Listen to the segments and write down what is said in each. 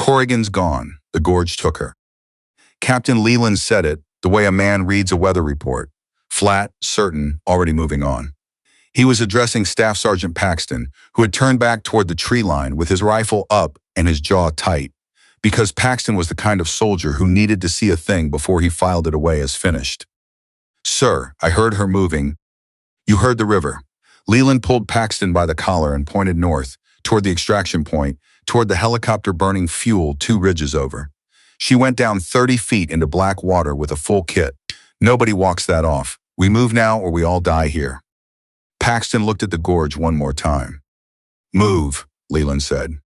Corrigan's gone. The gorge took her. Captain Leland said it the way a man reads a weather report. Flat, certain, already moving on. He was addressing Staff Sergeant Paxton, who had turned back toward the tree line with his rifle up and his jaw tight, because Paxton was the kind of soldier who needed to see a thing before he filed it away as finished. "Sir, I heard her moving." "You heard the river." Leland pulled Paxton by the collar and pointed north, toward the extraction point, toward the helicopter burning fuel 2 ridges over. "She went down 30 feet into black water with a full kit. Nobody walks that off. We move now or we all die here." Paxton looked at the gorge one more time. "Move," Leland said.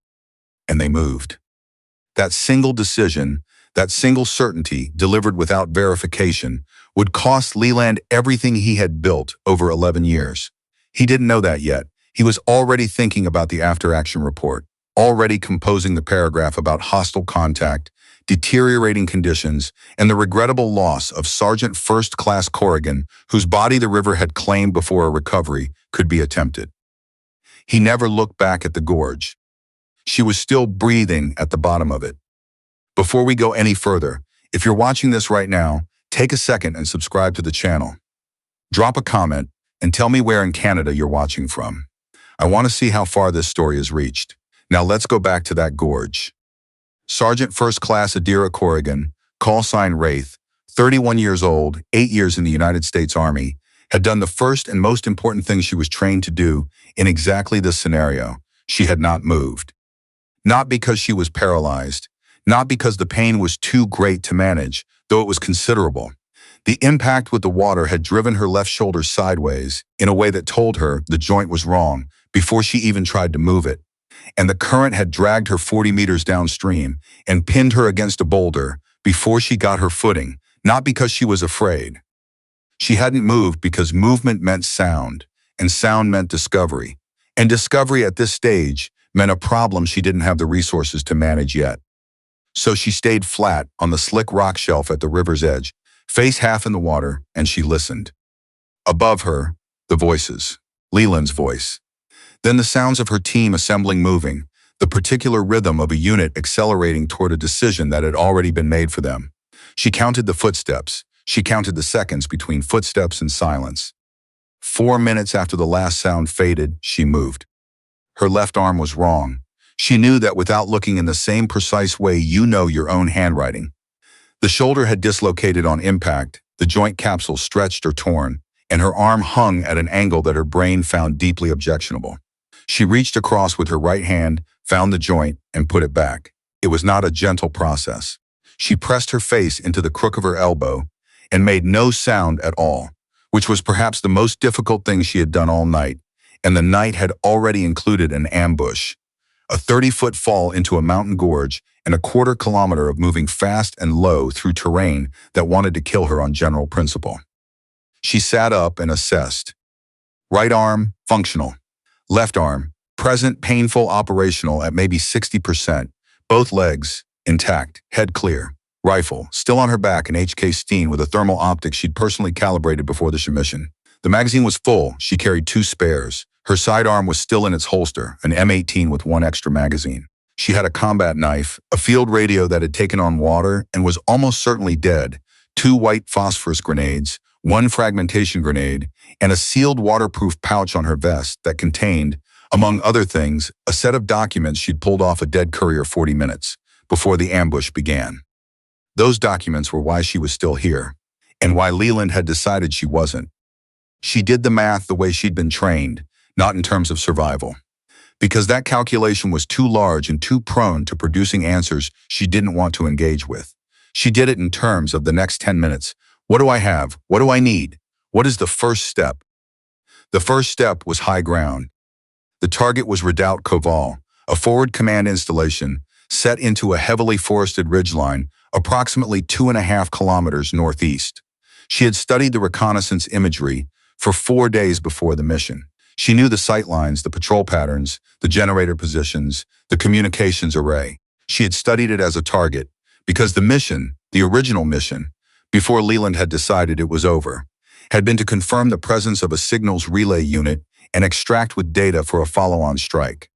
And they moved. That single decision, that single certainty, delivered without verification, would cost Leland everything he had built over 11 years. He didn't know that yet. He was already thinking about the after-action report, already composing the paragraph about hostile contact, deteriorating conditions, and the regrettable loss of Sergeant First Class Corrigan, whose body the river had claimed before a recovery could be attempted. He never looked back at the gorge. She was still breathing at the bottom of it. Before we go any further, if you're watching this right now, take a second and subscribe to the channel. Drop a comment and tell me where in Canada you're watching from. I want to see how far this story has reached. Now let's go back to that gorge. Sergeant First Class Adira Corrigan, call sign Wraith, 31 years old, 8 years in the United States Army, had done the first and most important thing she was trained to do in exactly this scenario. She had not moved. Not because she was paralyzed, not because the pain was too great to manage, though it was considerable. The impact with the water had driven her left shoulder sideways in a way that told her the joint was wrong before she even tried to move it. And the current had dragged her 40 meters downstream and pinned her against a boulder before she got her footing, not because she was afraid. She hadn't moved because movement meant sound, and sound meant discovery. And discovery at this stage meant a problem she didn't have the resources to manage yet. So she stayed flat on the slick rock shelf at the river's edge, face half in the water, and she listened. Above her, the voices. Leland's voice. Then the sounds of her team assembling, moving, the particular rhythm of a unit accelerating toward a decision that had already been made for them. She counted the footsteps. She counted the seconds between footsteps and silence. 4 minutes after the last sound faded, she moved. Her left arm was wrong. She knew that without looking in the same precise way you know your own handwriting. The shoulder had dislocated on impact, the joint capsule stretched or torn, and her arm hung at an angle that her brain found deeply objectionable. She reached across with her right hand, found the joint, and put it back. It was not a gentle process. She pressed her face into the crook of her elbow and made no sound at all, which was perhaps the most difficult thing she had done all night, and the night had already included an ambush. A 30-foot fall into a mountain gorge and a 1/4 kilometer of moving fast and low through terrain that wanted to kill her on general principle. She sat up and assessed. Right arm, functional. Left arm, present, painful, operational at maybe 60%. Both legs, intact, head clear. Rifle, still on her back, an HK Steen with a thermal optic she'd personally calibrated before the mission. The magazine was full. She carried 2 spares. Her sidearm was still in its holster, an M18 with 1 extra magazine. She had a combat knife, a field radio that had taken on water and was almost certainly dead, 2 white phosphorus grenades, 1 fragmentation grenade, and a sealed waterproof pouch on her vest that contained, among other things, a set of documents she'd pulled off a dead courier 40 minutes before the ambush began. Those documents were why she was still here, and why Leland had decided she wasn't. She did the math the way she'd been trained, not in terms of survival. Because that calculation was too large and too prone to producing answers she didn't want to engage with. She did it in terms of the next 10 minutes. What do I have? What do I need? What is the first step? The first step was high ground. The target was Redoubt Koval, a forward command installation set into a heavily forested ridgeline approximately 2.5 kilometers northeast. She had studied the reconnaissance imagery for 4 days before the mission. She knew the sight lines, the patrol patterns, the generator positions, the communications array. She had studied it as a target because the mission, the original mission, before Leland had decided it was over, had been to confirm the presence of a signals relay unit and extract with data for a follow-on strike.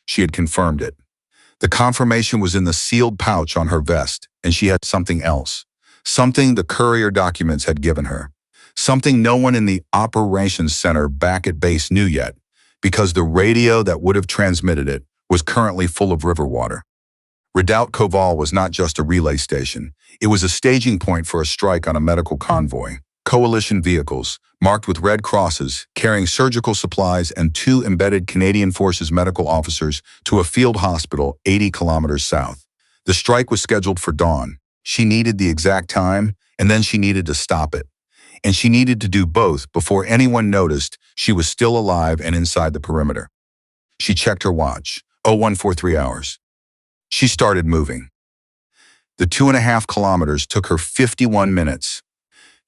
She had confirmed it. The confirmation was in the sealed pouch on her vest, and she had something else. Something the courier documents had given her. Something no one in the operations center back at base knew yet, because the radio that would have transmitted it was currently full of river water. Redoubt Koval was not just a relay station. It was a staging point for a strike on a medical convoy. Coalition vehicles, marked with red crosses, carrying surgical supplies and 2 embedded Canadian Forces medical officers to a field hospital 80 kilometers south. The strike was scheduled for dawn. She needed the exact time, and then she needed to stop it. And she needed to do both before anyone noticed she was still alive and inside the perimeter. She checked her watch. 0143 hours. She started moving. The 2.5 kilometers took her 51 minutes.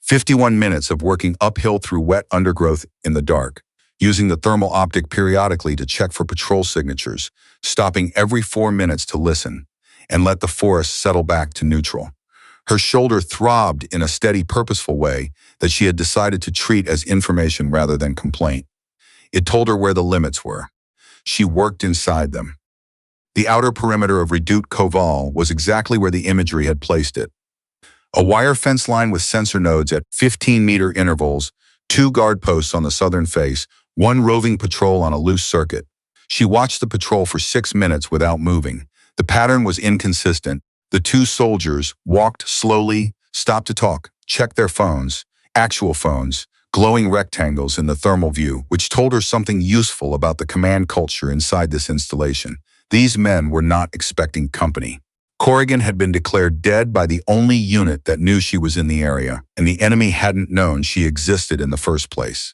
51 minutes of working uphill through wet undergrowth in the dark, using the thermal optic periodically to check for patrol signatures, stopping every 4 minutes to listen, and let the forest settle back to neutral. Her shoulder throbbed in a steady, purposeful way that she had decided to treat as information rather than complaint. It told her where the limits were. She worked inside them. The outer perimeter of Redoubt Koval was exactly where the imagery had placed it. A wire fence line with sensor nodes at 15-meter intervals, 2 guard posts on the southern face, 1 roving patrol on a loose circuit. She watched the patrol for 6 minutes without moving. The pattern was inconsistent. The 2 soldiers walked slowly, stopped to talk, checked their phones, actual phones, glowing rectangles in the thermal view, which told her something useful about the command culture inside this installation. These men were not expecting company. Corrigan had been declared dead by the only unit that knew she was in the area, and the enemy hadn't known she existed in the first place.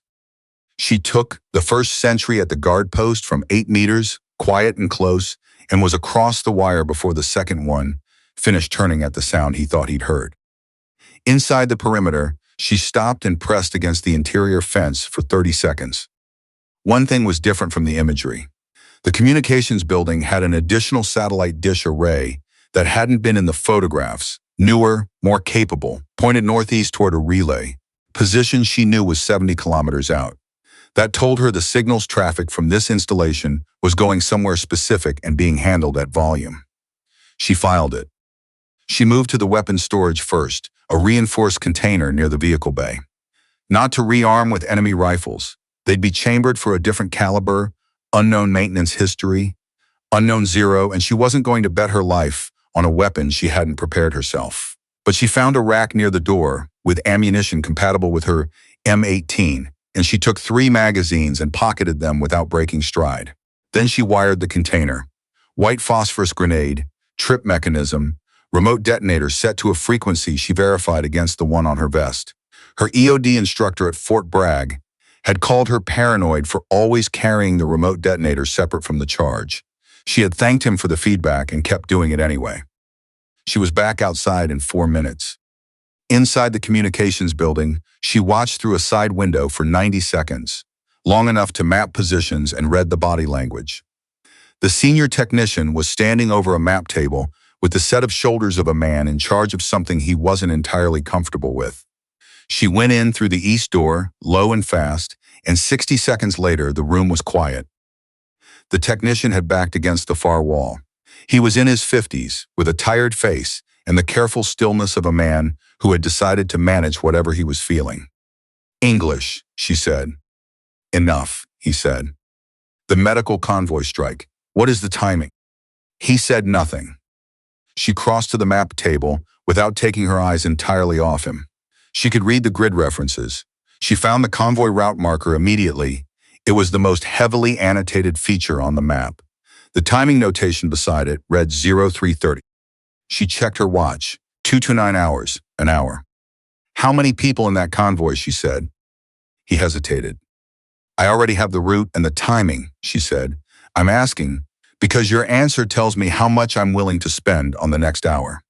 She took the first sentry at the guard post from 8 meters, quiet and close, and was across the wire before the second one finished turning at the sound he thought he'd heard. Inside the perimeter, she stopped and pressed against the interior fence for 30 seconds. One thing was different from the imagery. The communications building had an additional satellite dish array that hadn't been in the photographs, newer, more capable, pointed northeast toward a relay. Position she knew was 70 kilometers out. That told her the signals traffic from this installation was going somewhere specific and being handled at volume. She filed it. She moved to the weapons storage first, a reinforced container near the vehicle bay. Not to rearm with enemy rifles. They'd be chambered for a different caliber, unknown maintenance history, unknown zero, and she wasn't going to bet her life on a weapon she hadn't prepared herself. But she found a rack near the door with ammunition compatible with her M18, and she took 3 magazines and pocketed them without breaking stride. Then she wired the container. White phosphorus grenade, trip mechanism, remote detonator set to a frequency she verified against the one on her vest. Her EOD instructor at Fort Bragg had called her paranoid for always carrying the remote detonator separate from the charge. She had thanked him for the feedback and kept doing it anyway. She was back outside in 4 minutes. Inside the communications building, she watched through a side window for 90 seconds, long enough to map positions and read the body language. The senior technician was standing over a map table with the set of shoulders of a man in charge of something he wasn't entirely comfortable with. She went in through the east door, low and fast, and 60 seconds later, the room was quiet. The technician had backed against the far wall. He was in his 50s, with a tired face and the careful stillness of a man who had decided to manage whatever he was feeling. "English," she said. "Enough," he said. "The medical convoy strike. What is the timing?" He said nothing. She crossed to the map table without taking her eyes entirely off him. She could read the grid references. She found the convoy route marker immediately. It was the most heavily annotated feature on the map. The timing notation beside it read 0330. She checked her watch. 229 hours, an hour. "How many people in that convoy?" she said. He hesitated. "I already have the route and the timing," she said. "I'm asking because your answer tells me how much I'm willing to spend on the next hour."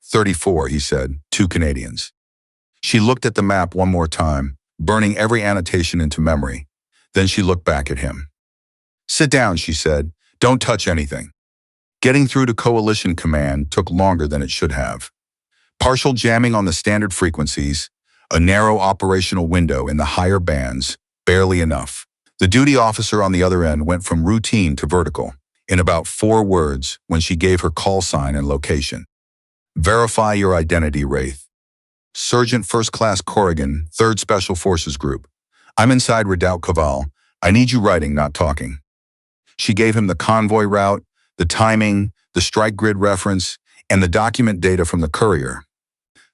34, he said, 2 Canadians. She looked at the map one more time, burning every annotation into memory. Then she looked back at him. "Sit down," she said. "Don't touch anything." Getting through to Coalition Command took longer than it should have. Partial jamming on the standard frequencies, a narrow operational window in the higher bands, barely enough. The duty officer on the other end went from routine to vertical. in about 4 words when she gave her call sign and location. Verify your identity, Wraith. Sergeant First Class Corrigan, 3rd Special Forces Group. I'm inside Redoubt Koval. I need you writing, not talking. She gave him the convoy route, the timing, the strike grid reference, and the document data from the courier.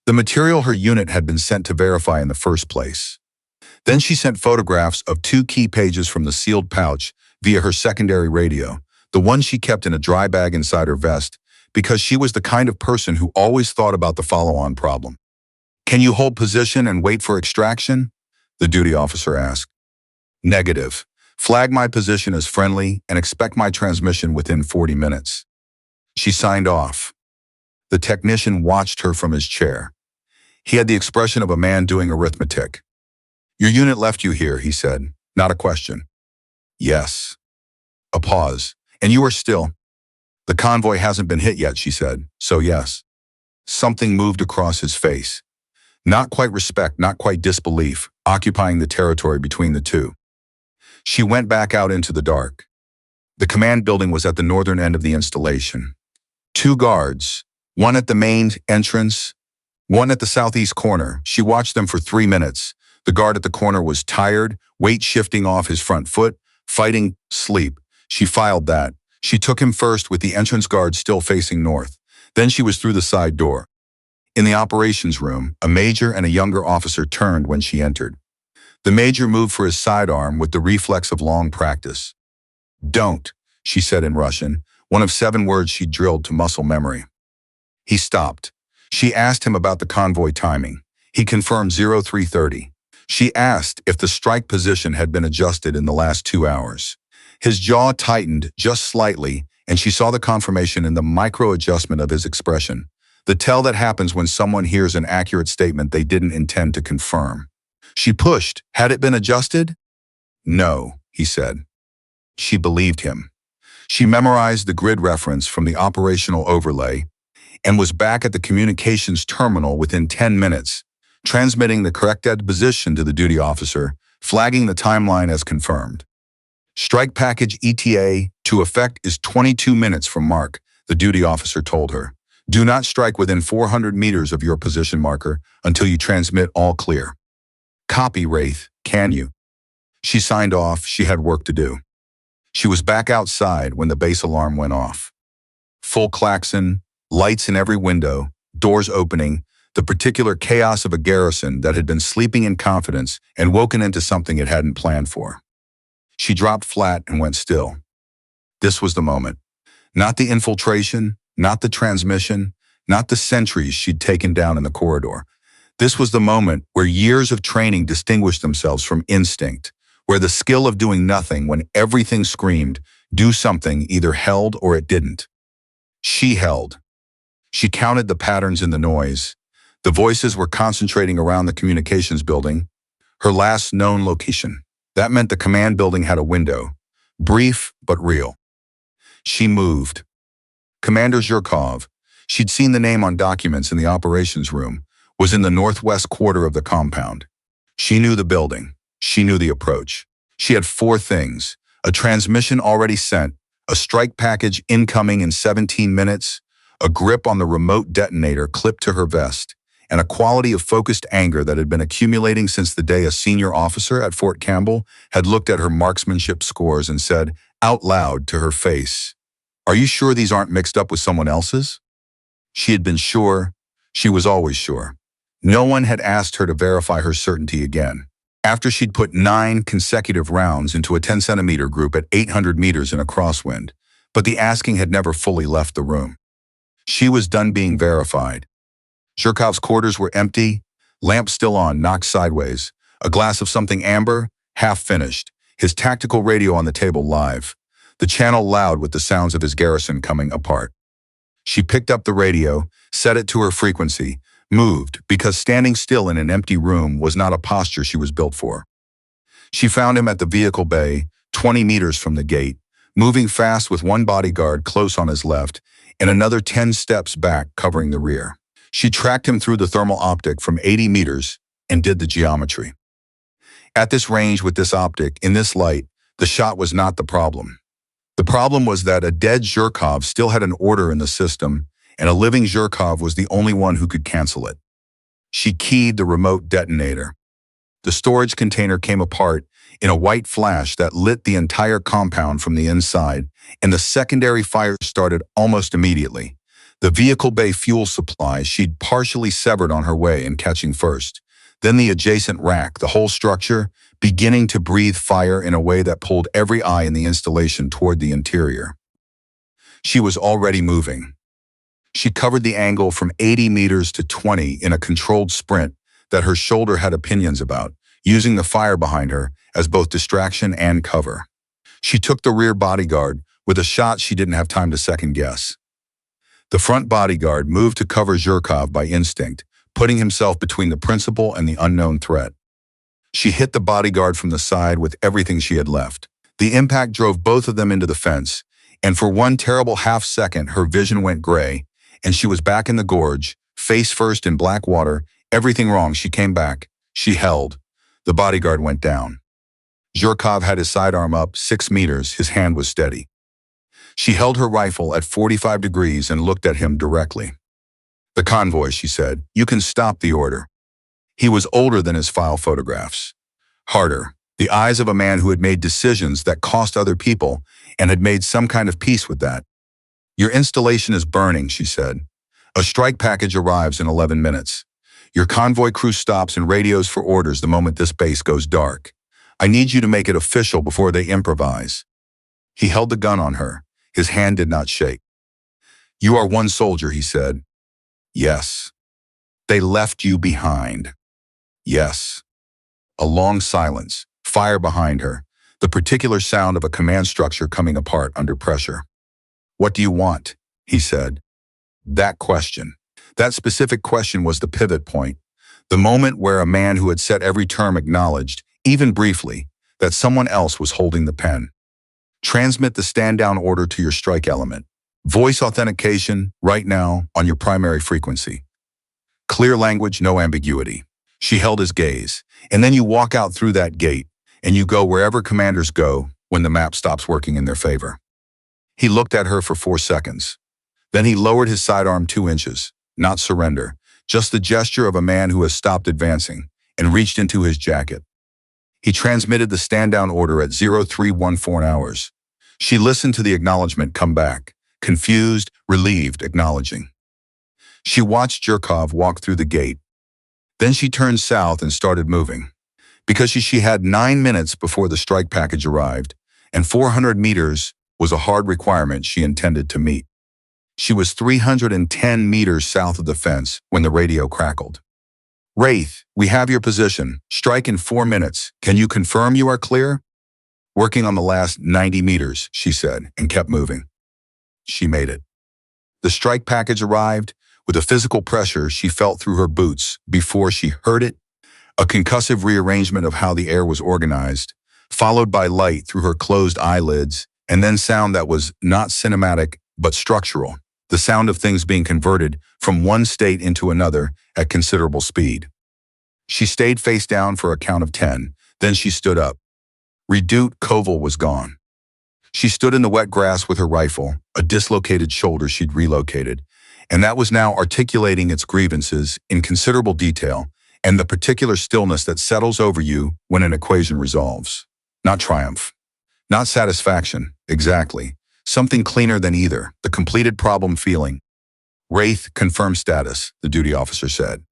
The material her unit had been sent to verify in the first place. Then she sent photographs of 2 key pages from the sealed pouch via her secondary radio, the one she kept in a dry bag inside her vest, because she was the kind of person who always thought about the follow-on problem. Can you hold position and wait for extraction? The duty officer asked. Negative. Flag my position as friendly and expect my transmission within 40 minutes. She signed off. The technician watched her from his chair. He had the expression of a man doing arithmetic. Your unit left you here, he said. Not a question. Yes. A pause. And you are still? The convoy hasn't been hit yet, she said. So yes. Something moved across his face. Not quite respect, not quite disbelief, occupying the territory between the two. She went back out into the dark. The command building was at the northern end of the installation. 2 guards, one at the main entrance, one at the southeast corner. She watched them for 3 minutes. The guard at the corner was tired, weight shifting off his front foot, fighting sleep. She filed that. She took him first with the entrance guard still facing north. Then she was through the side door. In the operations room, a major and a younger officer turned when she entered. The major moved for his sidearm with the reflex of long practice. Don't, she said in Russian, one of 7 words she drilled to muscle memory. He stopped. She asked him about the convoy timing. He confirmed 0330. She asked if the strike position had been adjusted in the last 2 hours. His jaw tightened just slightly, and she saw the confirmation in the micro-adjustment of his expression, the tell that happens when someone hears an accurate statement they didn't intend to confirm. She pushed. Had it been adjusted? No, he said. She believed him. She memorized the grid reference from the operational overlay and was back at the communications terminal within 10 minutes, transmitting the corrected position to the duty officer, flagging the timeline as confirmed. Strike package ETA to effect is 22 minutes from mark, the duty officer told her. Do not strike within 400 meters of your position marker until you transmit all clear. Copy, Wraith, can you? She signed off. She had work to do. She was back outside when the base alarm went off. Full klaxon, lights in every window, doors opening, the particular chaos of a garrison that had been sleeping in confidence and woken into something it hadn't planned for. She dropped flat and went still. This was the moment. Not the infiltration, not the transmission, not the sentries she'd taken down in the corridor. This was the moment where years of training distinguished themselves from instinct, where the skill of doing nothing when everything screamed, do something, either held or it didn't. She held. She counted the patterns in the noise. The voices were concentrating around the communications building, her last known location. That meant the command building had a window, brief but real. She moved. Commander Zhirkov, she'd seen the name on documents in the operations room, was in the northwest quarter of the compound. She knew the building. She knew the approach. She had 4 things: a transmission already sent, a strike package incoming in 17 minutes, a grip on the remote detonator clipped to her vest, and a quality of focused anger that had been accumulating since the day a senior officer at Fort Campbell had looked at her marksmanship scores and said, out loud to her face, "Are you sure these aren't mixed up with someone else's?" She had been sure. She was always sure. No one had asked her to verify her certainty again. After she'd put 9 consecutive rounds into a 10-centimeter group at 800 meters in a crosswind, but the asking had never fully left the room. She was done being verified. Zhirkov's quarters were empty, lamp still on, knocked sideways, a glass of something amber, half finished, his tactical radio on the table live, the channel loud with the sounds of his garrison coming apart. She picked up the radio, set it to her frequency, moved, because standing still in an empty room was not a posture she was built for. She found him at the vehicle bay, 20 meters from the gate, moving fast with one bodyguard close on his left and another 10 steps back covering the rear. She tracked him through the thermal optic from 80 meters and did the geometry. At this range with this optic, in this light, the shot was not the problem. The problem was that a dead Zhirkov still had an order in the system, and a living Zhirkov was the only one who could cancel it. She keyed the remote detonator. The storage container came apart in a white flash that lit the entire compound from the inside, and the secondary fire started almost immediately. The vehicle bay fuel supply she'd partially severed on her way and catching first. Then the adjacent rack, the whole structure, beginning to breathe fire in a way that pulled every eye in the installation toward the interior. She was already moving. She covered the angle from 80 meters to 20 in a controlled sprint that her shoulder had opinions about, using the fire behind her as both distraction and cover. She took the rear bodyguard with a shot she didn't have time to second guess. The front bodyguard moved to cover Zhirkov by instinct, putting himself between the principal and the unknown threat. She hit the bodyguard from the side with everything she had left. The impact drove both of them into the fence, and for one terrible half-second her vision went gray, and she was back in the gorge, face first in black water. Everything wrong. She came back. She held. The bodyguard went down. Zhirkov had his sidearm up 6 meters. His hand was steady. She held her rifle at 45 degrees and looked at him directly. "The convoy," she said. "You can stop the order." He was older than his file photographs. Harder. The eyes of a man who had made decisions that cost other people and had made some kind of peace with that. "Your installation is burning," she said. "A strike package arrives in 11 minutes. Your convoy crew stops and radios for orders the moment this base goes dark. I need you to make it official before they improvise." He held the gun on her. His hand did not shake. "You are one soldier," he said. "Yes." "They left you behind." "Yes." A long silence, fire behind her, the particular sound of a command structure coming apart under pressure. "What do you want?" he said. That question. That specific question was the pivot point, the moment where a man who had set every term acknowledged, even briefly, that someone else was holding the pen. "Transmit the stand-down order to your strike element. Voice authentication, right now, on your primary frequency. Clear language, no ambiguity." She held his gaze. "And then you walk out through that gate, and you go wherever commanders go when the map stops working in their favor." He looked at her for 4 seconds. Then he lowered his sidearm 2 inches. Not surrender, just the gesture of a man who has stopped advancing, and reached into his jacket. He transmitted the stand-down order at 0314 hours. She listened to the acknowledgement come back, confused, relieved, acknowledging. She watched Zhirkov walk through the gate. Then she turned south and started moving. Because she had 9 minutes before the strike package arrived, and 400 meters was a hard requirement she intended to meet. She was 310 meters south of the fence when the radio crackled. "Wraith, we have your position. Strike in 4 minutes. Can you confirm you are clear?" "Working on the last 90 meters, she said, and kept moving. She made it. The strike package arrived with a physical pressure she felt through her boots before she heard it, a concussive rearrangement of how the air was organized, followed by light through her closed eyelids, and then sound that was not cinematic but structural, the sound of things being converted from one state into another at considerable speed. She stayed face down for a count of 10, then she stood up. Redoubt Koval was gone. She stood in the wet grass with her rifle, a dislocated shoulder she'd relocated, and that was now articulating its grievances in considerable detail and the particular stillness that settles over you when an equation resolves. Not triumph. Not satisfaction, exactly. Something cleaner than either, the completed problem feeling. "Wraith, confirm status," the duty officer said.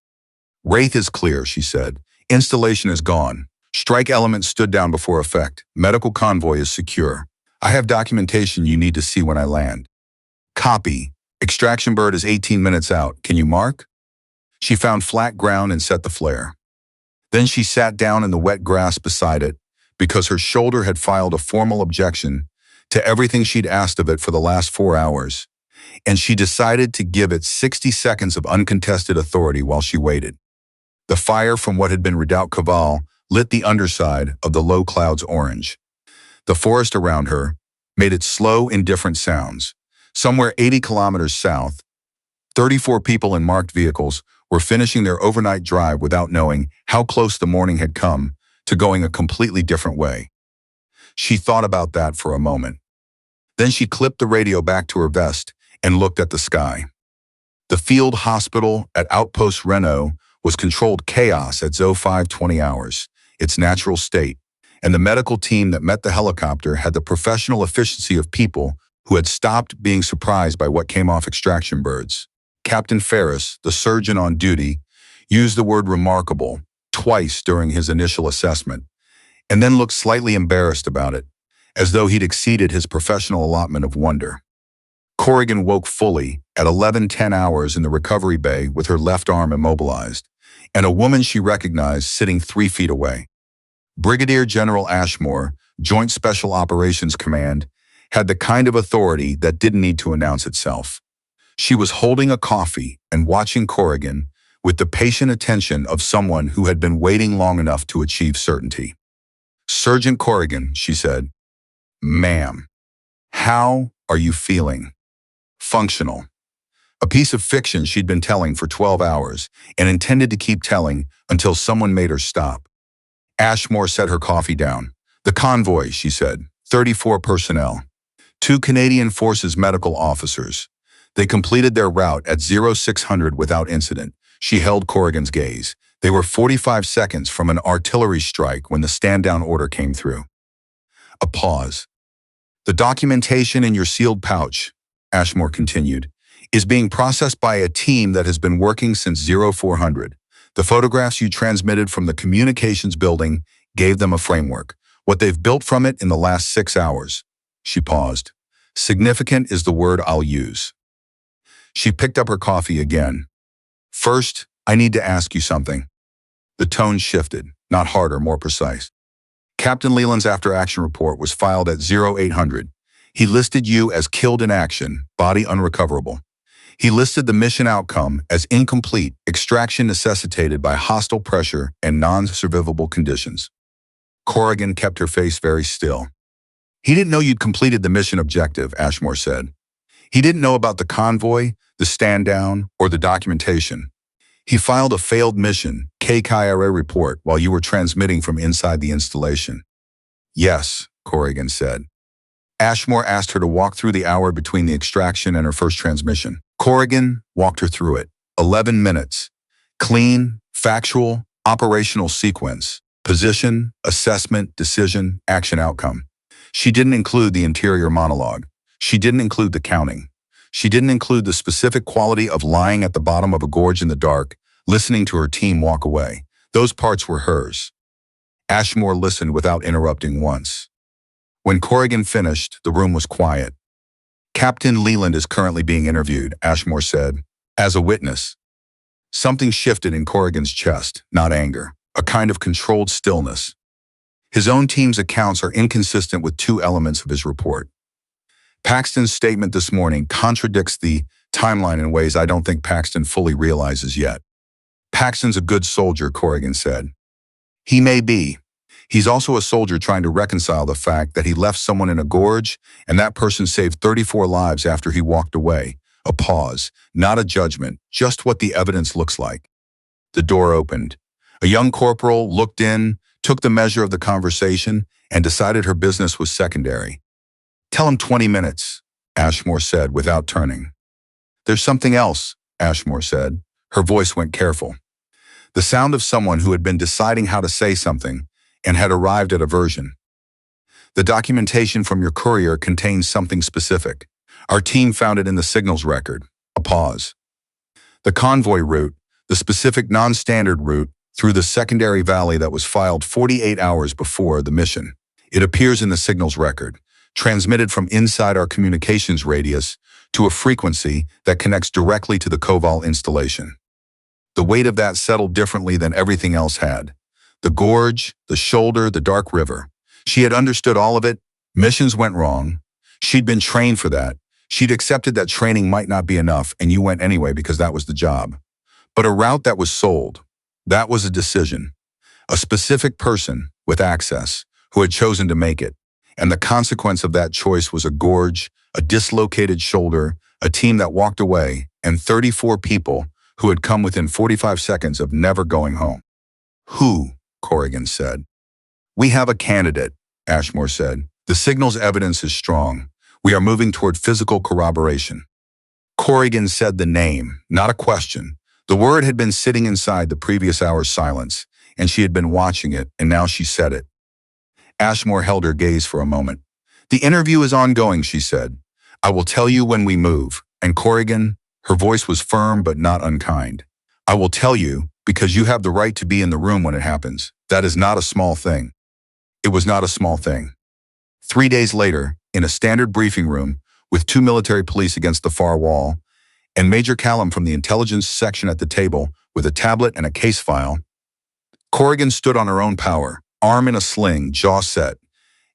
"Wraith is clear," she said. "Installation is gone. Strike element stood down before effect. Medical convoy is secure. I have documentation you need to see when I land." "Copy. Extraction bird is 18 minutes out. Can you mark?" She found flat ground and set the flare. Then she sat down in the wet grass beside it because her shoulder had filed a formal objection to everything she'd asked of it for the last 4 hours, and she decided to give it 60 seconds of uncontested authority while she waited. The fire from what had been Redoubt Koval lit the underside of the low clouds orange. The forest around her made its slow, indifferent sounds. Somewhere 80 kilometers south, 34 people in marked vehicles were finishing their overnight drive without knowing how close the morning had come to going a completely different way. She thought about that for a moment. Then she clipped the radio back to her vest and looked at the sky. The field hospital at Outpost Renault was controlled chaos at 0520 hours, its natural state, and the medical team that met the helicopter had the professional efficiency of people who had stopped being surprised by what came off extraction birds. Captain Ferris, the surgeon on duty, used the word remarkable twice during his initial assessment, and then looked slightly embarrassed about it, as though he'd exceeded his professional allotment of wonder. Corrigan woke fully at 11:10 hours in the recovery bay with her left arm immobilized, and a woman she recognized sitting 3 feet away. Brigadier General Ashmore, Joint Special Operations Command, had the kind of authority that didn't need to announce itself. She was holding a coffee and watching Corrigan with the patient attention of someone who had been waiting long enough to achieve certainty. "Sergeant Corrigan," she said. "Ma'am, how are you feeling?" Functional. A piece of fiction she'd been telling for 12 hours and intended to keep telling until someone made her stop. Ashmore set her coffee down. "The convoy," she said. 34 personnel. 2 Canadian Forces medical officers. They completed their route at 0600 without incident. She held Corrigan's gaze. They were 45 seconds from an artillery strike when the stand-down order came through. A pause. "The documentation in your sealed pouch," Ashmore continued, "is being processed by a team that has been working since 0400. The photographs you transmitted from the communications building gave them a framework. What they've built from it in the last 6 hours." She paused. "Significant is the word I'll use." She picked up her coffee again. "First, I need to ask you something." The tone shifted, not harder, more precise. "Captain Leland's after-action report was filed at 0800. He listed you as killed in action, body unrecoverable. He listed the mission outcome as incomplete, extraction necessitated by hostile pressure and non-survivable conditions." Corrigan kept her face very still. "He didn't know you'd completed the mission objective," Ashmore said. "He didn't know about the convoy, the stand-down, or the documentation. He filed a failed mission, KKRA report, while you were transmitting from inside the installation." "Yes," Corrigan said. Ashmore asked her to walk through the hour between the extraction and her first transmission. Corrigan walked her through it. 11 minutes. Clean, factual, operational sequence. Position, assessment, decision, action outcome. She didn't include the interior monologue. She didn't include the counting. She didn't include the specific quality of lying at the bottom of a gorge in the dark, listening to her team walk away. Those parts were hers. Ashmore listened without interrupting once. When Corrigan finished, the room was quiet. "Captain Leland is currently being interviewed," Ashmore said, "as a witness." Something shifted in Corrigan's chest, not anger, a kind of controlled stillness. His own team's accounts are inconsistent with 2 elements of his report. Paxton's statement this morning contradicts the timeline in ways I don't think Paxton fully realizes yet. "Paxton's a good soldier," Corrigan said. "He may be. He's also a soldier trying to reconcile the fact that he left someone in a gorge and that person saved 34 lives after he walked away." A pause, not a judgment, just what the evidence looks like. The door opened. A young corporal looked in, took the measure of the conversation, and decided her business was secondary. "Tell him 20 minutes, Ashmore said without turning. "There's something else," Ashmore said. Her voice went careful. The sound of someone who had been deciding how to say something and had arrived at a version. "The documentation from your courier contains something specific. Our team found it in the signals record." A pause. "The convoy route, the specific non-standard route through the secondary valley that was filed 48 hours before the mission. It appears in the signals record, transmitted from inside our communications radius to a frequency that connects directly to the Koval installation. The weight of that settled differently than everything else had. The gorge, the shoulder, the dark river. She had understood all of it. Missions went wrong. She'd been trained for that. She'd accepted that training might not be enough, and you went anyway because that was the job. But a route that was sold, that was a decision. A specific person with access who had chosen to make it. And the consequence of that choice was a gorge, a dislocated shoulder, a team that walked away, and 34 people who had come within 45 seconds of never going home." "Who?" Corrigan said. "We have a candidate," Ashmore said. "The signal's evidence is strong. We are moving toward physical corroboration. Corrigan said the name, not a question. The word had been sitting inside the previous hour's silence, and she had been watching it, and now she said it. Ashmore held her gaze for a moment. The interview is ongoing, she said. I will tell you when we move. And Corrigan, her voice was firm but not unkind. I will tell you because you have the right to be in the room when it happens. That is not a small thing. It was not a small thing. 3 days later, in a standard briefing room, with 2 military police against the far wall, and Major Callum from the intelligence section at the table with a tablet and a case file, Corrigan stood on her own power, arm in a sling, jaw set,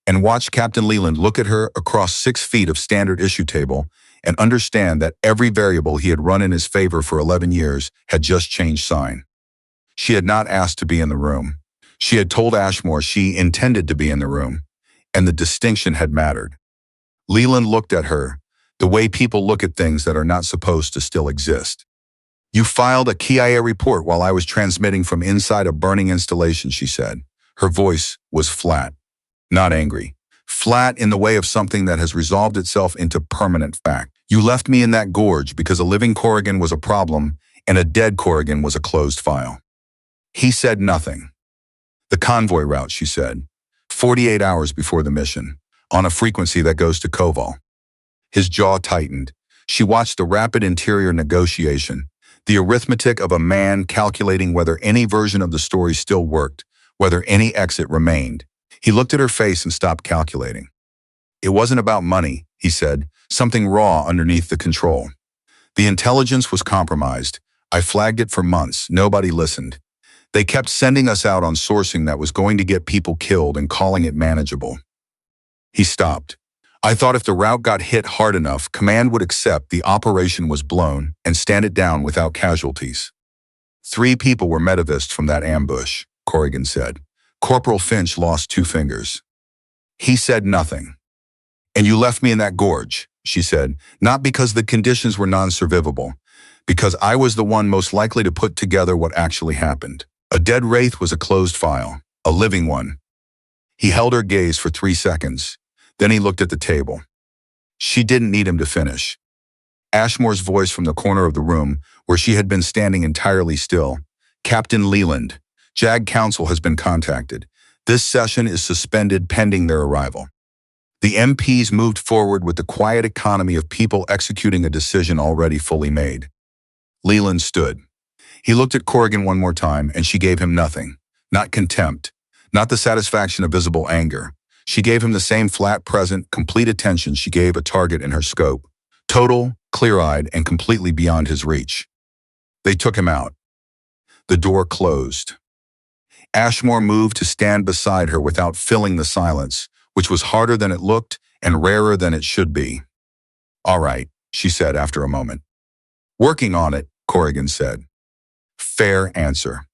and watched Captain Leland look at her across 6 feet of standard issue table and understand that every variable he had run in his favor for 11 years had just changed sign. She had not asked to be in the room. She had told Ashmore she intended to be in the room, and the distinction had mattered. Leland looked at her, the way people look at things that are not supposed to still exist. You filed a KIA report while I was transmitting from inside a burning installation, she said. Her voice was flat, not angry. Flat in the way of something that has resolved itself into permanent fact. You left me in that gorge because a living Corrigan was a problem and a dead Corrigan was a closed file. He said nothing. The convoy route, she said, 48 hours before the mission, on a frequency that goes to Koval. His jaw tightened. She watched the rapid interior negotiation, the arithmetic of a man calculating whether any version of the story still worked, whether any exit remained. He looked at her face and stopped calculating. It wasn't about money, he said, something raw underneath the control. The intelligence was compromised. I flagged it for months. Nobody listened. They kept sending us out on sourcing that was going to get people killed and calling it manageable. He stopped. I thought if the route got hit hard enough, command would accept the operation was blown and stand it down without casualties. 3 people were metavists from that ambush, Corrigan said. Corporal Finch lost 2 fingers. He said nothing. And you left me in that gorge, she said, not because the conditions were non-survivable, because I was the one most likely to put together what actually happened. A dead wraith was a closed file, a living one. He held her gaze for 3 seconds. Then he looked at the table. She didn't need him to finish. Ashmore's voice from the corner of the room, where she had been standing entirely still. Captain Leland, JAG Council has been contacted. This session is suspended pending their arrival. The MPs moved forward with the quiet economy of people executing a decision already fully made. Leland stood. He looked at Corrigan one more time, and she gave him nothing. Not contempt, not the satisfaction of visible anger. She gave him the same flat, present, complete attention she gave a target in her scope. Total, clear-eyed, and completely beyond his reach. They took him out. The door closed. Ashmore moved to stand beside her without filling the silence, which was harder than it looked and rarer than it should be. All right, she said after a moment. Working on it, Corrigan said. Fair answer.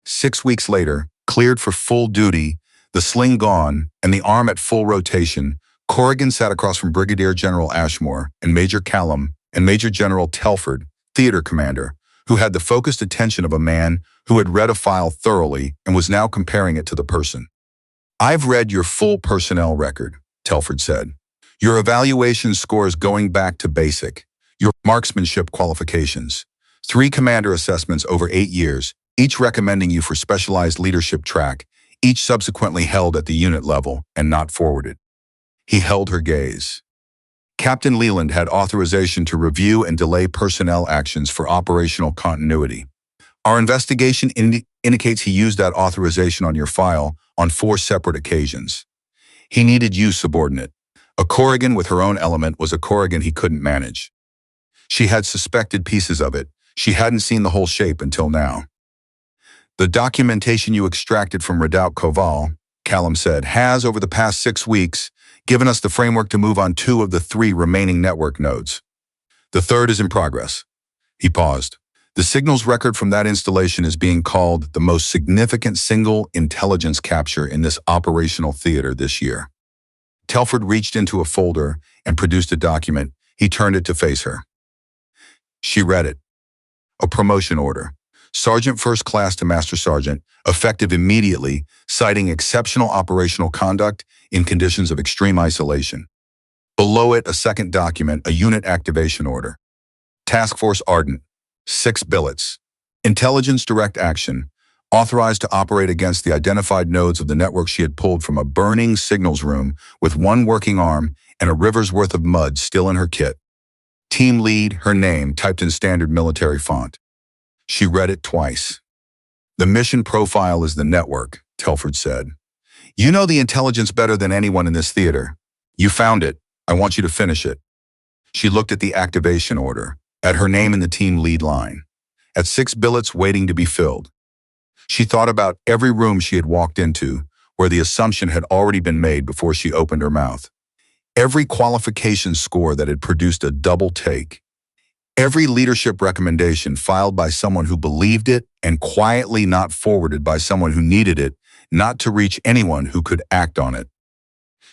6 weeks later, cleared for full duty, the sling gone, and the arm at full rotation, Corrigan sat across from Brigadier General Ashmore and Major Callum and Major General Telford, theater commander, who had the focused attention of a man who had read a file thoroughly and was now comparing it to the person. I've read your full personnel record, Telford said. Your evaluation scores going back to basic, your marksmanship qualifications, 3 commander assessments over 8 years, each recommending you for specialized leadership track, each subsequently held at the unit level and not forwarded. He held her gaze. Captain Leland had authorization to review and delay personnel actions for operational continuity. Our investigation indicates he used that authorization on your file on 4 separate occasions. He needed you, subordinate. A Corrigan with her own element was a Corrigan he couldn't manage. She had suspected pieces of it. She hadn't seen the whole shape until now. The documentation you extracted from Redoubt Koval, Callum said, has, over the past 6 weeks, given us the framework to move on 2 of the 3 remaining network nodes. The 3rd is in progress. He paused. The signals record from that installation is being called the most significant single intelligence capture in this operational theater this year. Telford reached into a folder and produced a document. He turned it to face her. She read it. A promotion order. Sergeant First Class to Master Sergeant, effective immediately, citing exceptional operational conduct in conditions of extreme isolation. Below it, a second document, a unit activation order. Task Force Ardent, 6 billets. Intelligence direct action, authorized to operate against the identified nodes of the network she had pulled from a burning signals room with one working arm and a river's worth of mud still in her kit. Team lead, her name, typed in standard military font. She read it twice. The mission profile is the network, Telford said. You know the intelligence better than anyone in this theater. You found it. I want you to finish it. She looked at the activation order, at her name in the team lead line, at 6 billets waiting to be filled. She thought about every room she had walked into where the assumption had already been made before she opened her mouth. Every qualification score that had produced a double take. Every leadership recommendation filed by someone who believed it and quietly not forwarded by someone who needed it, not to reach anyone who could act on it.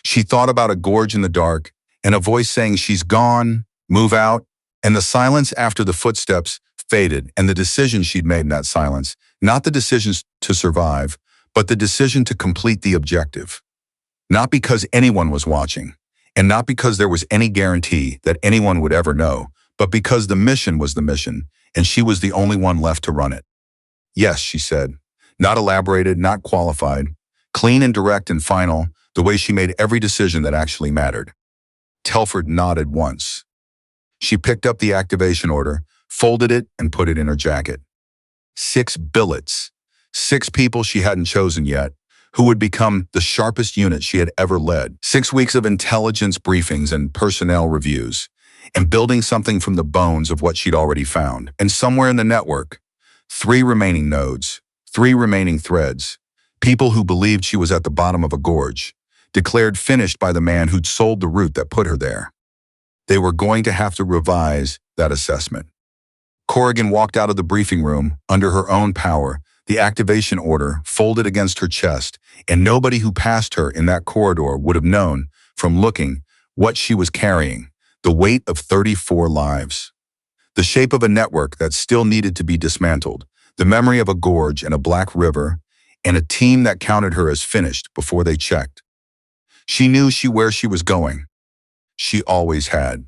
She thought about a gorge in the dark and a voice saying she's gone, move out, and the silence after the footsteps faded and the decision she'd made in that silence, not the decisions to survive, but the decision to complete the objective. Not because anyone was watching, and not because there was any guarantee that anyone would ever know, but because the mission was the mission, and she was the only one left to run it. Yes, she said, not elaborated, not qualified, clean and direct and final, the way she made every decision that actually mattered. Telford nodded once. She picked up the activation order, folded it, and put it in her jacket. 6 billets, 6 people she hadn't chosen yet, who would become the sharpest unit she had ever led. 6 weeks of intelligence briefings and personnel reviews, and building something from the bones of what she'd already found. And somewhere in the network, 3 remaining nodes, 3 remaining threads, people who believed she was at the bottom of a gorge, declared finished by the man who'd sold the route that put her there. They were going to have to revise that assessment. Corrigan walked out of the briefing room under her own power, the activation order folded against her chest, and nobody who passed her in that corridor would have known, from looking, what she was carrying, the weight of 34 lives. The shape of a network that still needed to be dismantled, the memory of a gorge and a black river, and a team that counted her as finished before they checked. She knew where she was going. She always had.